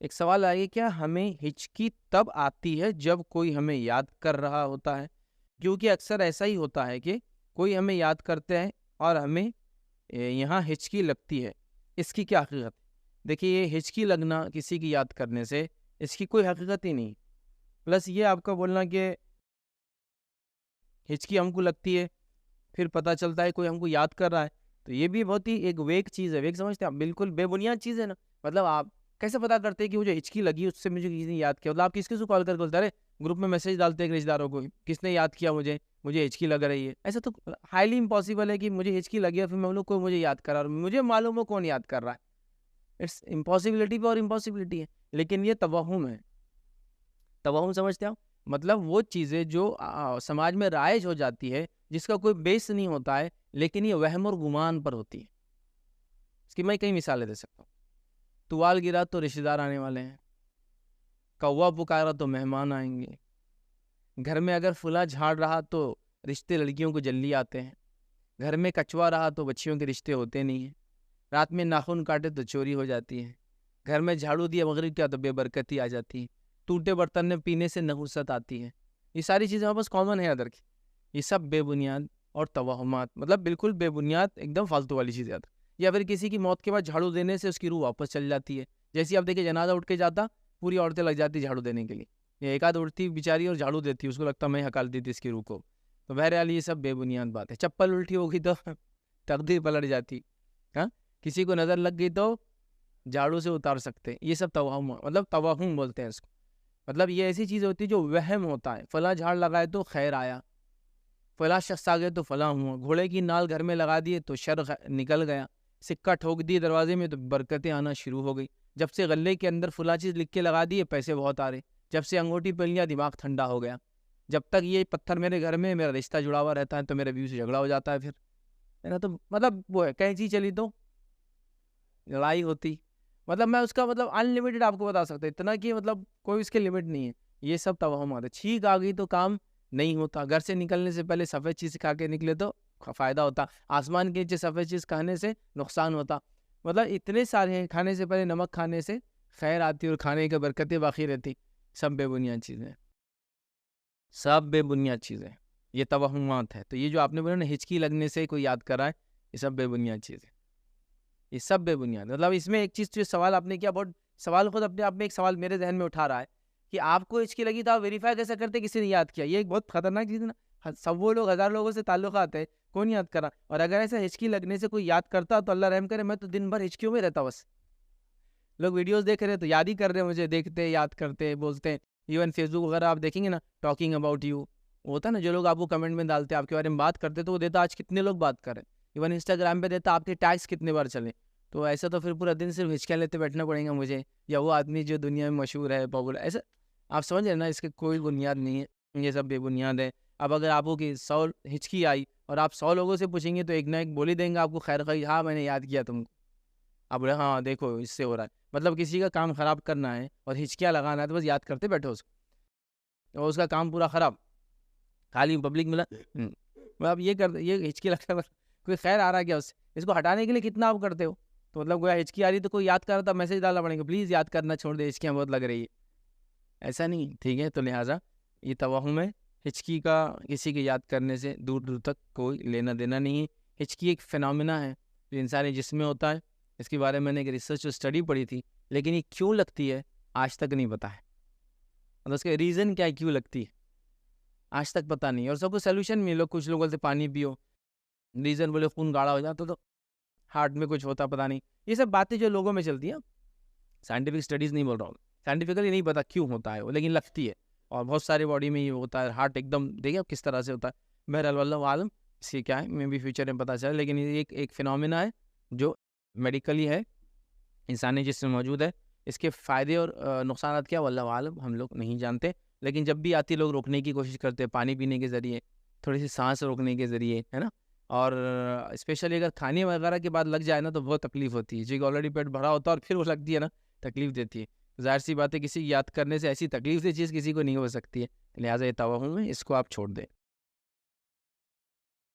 ایک سوال آئے کیا ہمیں ہچکی تب آتی ہے جب کوئی ہمیں یاد کر رہا ہوتا ہے؟ کیونکہ اکثر ایسا ہی ہوتا ہے کہ کوئی ہمیں یاد کرتے ہیں اور ہمیں یہاں ہچکی لگتی ہے. اس کی کیا حقیقت ہے؟ دیکھیے یہ ہچکی لگنا کسی کی یاد کرنے سے اس کی کوئی حقیقت ہی نہیں. پلس یہ آپ کا بولنا کہ ہچکی ہم کو لگتی ہے پھر پتہ چلتا ہے کوئی ہم کو یاد کر رہا ہے، تو یہ بھی بہت ہی ایک ویک چیز ہے. ویک سمجھتے ہیں آپ؟ بالکل بے بنیاد چیز ہے نا. مطلب آپ کیسے پتا کرتے ہیں کہ مجھے ہچکی لگی اس سے مجھے کسی نے یاد کیا؟ مطلب آپ کس کو کال کر کے بولتے ہیں ارے گروپ میں میسج ڈالتے ہیں رشتے داروں کو کس نے یاد کیا مجھے ہچکی لگ رہی ہے. ایسا تو ہائیلی امپاسبل ہے کہ مجھے ہچکی لگی ہے پھر میں لوگ کو مجھے یاد کرا اور مجھے معلوم ہو کون یاد کر رہا ہے. اٹس امپاسبلٹی پہ اور امپاسبلٹی ہے. لیکن یہ توہم ہے. توہم سمجھتے ہیں آپ؟ مطلب وہ چیزیں جو سماج میں رائج ہو جاتی ہے جس کا کوئی بیس نہیں ہوتا ہے لیکن یہ وہم اور گمان پر ہوتی ہے. اس کی میں کئی مثالیں دے سکتا ہوں. توال گرا تو رشتہ دار آنے والے ہیں، کوا پکارا تو مہمان آئیں گے، گھر میں اگر فلاں جھاڑ رہا تو رشتے لڑکیوں کو جلدی آتے ہیں، گھر میں کچوا رہا تو بچیوں کے رشتے ہوتے نہیں ہیں، رات میں ناخن کاٹے تو چوری ہو جاتی ہے، گھر میں جھاڑو دیا مغرب کیا تو بے برکتی آ جاتی ہے، ٹوٹے برتن میں پینے سے نحوست آتی ہے. یہ ساری چیزیں ہمارے پاس کامن ہے ادر کی. یہ سب بے بنیاد اور توہمات، مطلب بالکل بے بنیاد ایک دم فالتو والی چیزیں آتی. یا پھر کسی کی موت کے بعد جھاڑو دینے سے اس کی روح واپس چل جاتی ہے. جیسے آپ دیکھیں جنازہ اٹھ کے جاتا پوری عورتیں لگ جاتی جھاڑو دینے کے لیے، یا ایک آدھ اٹھتی بیچاری اور جھاڑو دیتی اس کو لگتا میں ہکال دی اس کی روح کو. تو بہرحال یہ سب بے بنیاد بات ہے. چپل الٹی ہوگی تو تقدیر پلٹ جاتی. ہاں، کسی کو نظر لگ گئی تو جھاڑو سے اتار سکتے. یہ سب توہم، مطلب توہم بولتے ہیں اس کو. مطلب یہ ایسی چیز ہوتی ہے جو وہم ہوتا ہے. فلاں جھاڑ لگائے تو خیر آیا، فلاں شخص آ گئے تو فلاں ہوا، گھوڑے کی نال گھر میں لگا دیے تو شر نکل گیا، سکہ ٹھوک دیے دروازے میں تو برکتیں آنا شروع ہو گئی، جب سے غلے کے اندر فلاں چیز لکھ کے لگا دیے پیسے بہت آ رہے، جب سے انگوٹھی پہن لیا دماغ ٹھنڈا ہو گیا، جب تک یہ پتھر میرے گھر میں میرا رشتہ جڑا ہوا رہتا ہے تو میرے بیوی سے جھگڑا ہو جاتا ہے. پھر ہے نا، تو مطلب وہ ہے کہیں چیز چلی تو لڑائی ہوتی. مطلب میں اس کا مطلب انلمیٹڈ آپ کو بتا سکتا ہوں اتنا کہ مطلب کوئی اس کے لمٹ نہیں ہے. یہ سب توہمات ہے. چھینک آ گئی تو کام نہیں ہوتا. گھر سے نکلنے سے پہلے سفید چیز کھا کے نکلے تو فائدہ ہوتا. آسمان کے نیچے سفید چیز کھانے سے نقصان ہوتا. مطلب اتنے سارے ہیں. کھانے سے پہلے نمک کھانے سے خیر آتی اور کھانے کی برکتیں باقی رہتی. سب بے بنیاد چیزیں، سب بے بنیاد چیزیں. یہ توہمات ہے. تو یہ جو آپ نے بولا نا ہچکی لگنے سے کوئی یاد کرا ہے، یہ سب بے بنیاد چیزیں. یہ سب بے بنیاد. مطلب اس میں ایک چیز جو سوال آپ نے کیا، بہت سوال خود اپنے آپ میں ایک سوال میرے ذہن میں اٹھا رہا ہے کہ آپ کو ہچکی لگی تو آپ ویریفائی کیسے کرتے کسی نے یاد کیا؟ یہ ایک بہت خطرناک چیز ہے نا. سب وہ لوگ ہزار لوگوں سے تعلقات ہے، کون یاد کرا؟ اور اگر ایسا ہچکی لگنے سے کوئی یاد کرتا تو اللہ رحم کرے، میں تو دن بھر ہچکیوں میں رہتا. بس لوگ ویڈیوز دیکھ رہے تو یاد ہی کر رہے ہیں مجھے، دیکھتے یاد کرتے بولتے ہیں. ایون فیس بک وغیرہ آپ دیکھیں گے نا، ٹاکنگ اباؤٹ یو ہوتا ہے نا، جو لوگ آپ کو کمنٹ میں ڈالتے ہیں آپ کے بارے میں بات کرتے تو وہ دیتا آج کتنے لوگ بات کریں. ایون انسٹاگرام پہ دیتا آپ کے ٹیگس کتنے بار چلے. تو ایسا تو پھر پورا دن صرف ہچکیاں لیتے بیٹھنا پڑیں گا مجھے، یا وہ آدمی جو دنیا میں مشہور ہے پاپولر. ایسا آپ سمجھ رہے ہیں نا، اس کی کوئی بنیاد نہیں ہے. یہ سب بے بنیاد ہے. اب اگر آپ کو کہ 100 ہچکی آئی اور آپ 100 لوگوں سے پوچھیں گے تو ایک نہ ایک بول ہی دیں گے آپ کو خیر خواہ، ہاں میں نے یاد کیا تم کو. آپ بولے ہاں دیکھو اس سے ہو رہا ہے. مطلب کسی کا کام خراب کرنا ہے اور ہچکیاں لگانا ہے تو بس یاد کرتے بیٹھو اس کو، اور اس کا کام پورا خراب. خالی پبلک ملا اب یہ کرتے، یہ ہچکی لگتا ہے کوئی خیر آ رہا ہے کیا اس سے؟ اس کو ہٹانے کے لیے کتنا آپ کرتے ہو. تو مطلب کوئی ہچکی آ رہی تو کوئی یاد کر رہا تھا میسج ڈالنا پڑے گا پلیز یاد کرنا چھوڑ دے ہچکیاں بہت لگ رہی ہے. ایسا نہیں، ٹھیک ہے. تو لہٰذا یہ توہم ہے. ہچکی کا کسی کے یاد کرنے سے دور دور تک کوئی لینا دینا نہیں ہے. ہچکی ایک فینومینا ہے جو انسانی جسم میں ہوتا ہے. اس کے بارے میں میں نے ایک ریسرچ اسٹڈی پڑھی تھی، لیکن یہ کیوں لگتی ہے آج تک نہیں پتا ہے. مطلب اس کا ریزن کیا ہے کیوں لگتی ہے آج تک پتہ نہیں. اور سب کو سولوشن ملو، کچھ لوگ بولتے پانی پیو، ریزن بولے خون گاڑھا ہو جاتا تو ہارٹ میں کچھ ہوتا پتہ نہیں. یہ سب باتیں جو لوگوں میں چلتی ہیں، سائنٹیفک اسٹڈیز نہیں بول رہا ہوں، سائنٹیفکلی نہیں پتا کیوں ہوتا ہے وہ، لیکن لگتی ہے. اور بہت سارے باڈی میں یہ ہوتا ہے. ہارٹ ایک دم دیکھیں کس طرح سے ہوتا ہے. بہرحال واللہ عالم اس کی کیا ہے، میں بھی فیوچر میں پتہ چلا. لیکن یہ ایک فینومینا ہے جو میڈیکلی ہے، انسانی جسم میں موجود ہے. اس کے فائدے اور نقصانات کیا واللہ عالم ہم لوگ نہیں جانتے. لیکن جب بھی آتی لوگ روکنے کی کوشش کرتے ہیں، پانی پینے کے ذریعے، تھوڑی سی سانس روکنے کے ذریعے، ہے نا. اور اسپیشلی اگر کھانے وغیرہ کے بعد لگ جائے نا تو بہت تکلیف ہوتی ہے. جو کہ آلریڈی پیٹ بھرا ہوتا ہے اور پھر وہ لگتی ہے نا، تکلیف دیتی ہے. ظاہر سی بات ہے کسی کی یاد کرنے سے ایسی تکلیف سے چیز کسی کو نہیں ہو سکتی ہے. لہٰذا یہ توہم ہے، اس کو آپ چھوڑ دیں.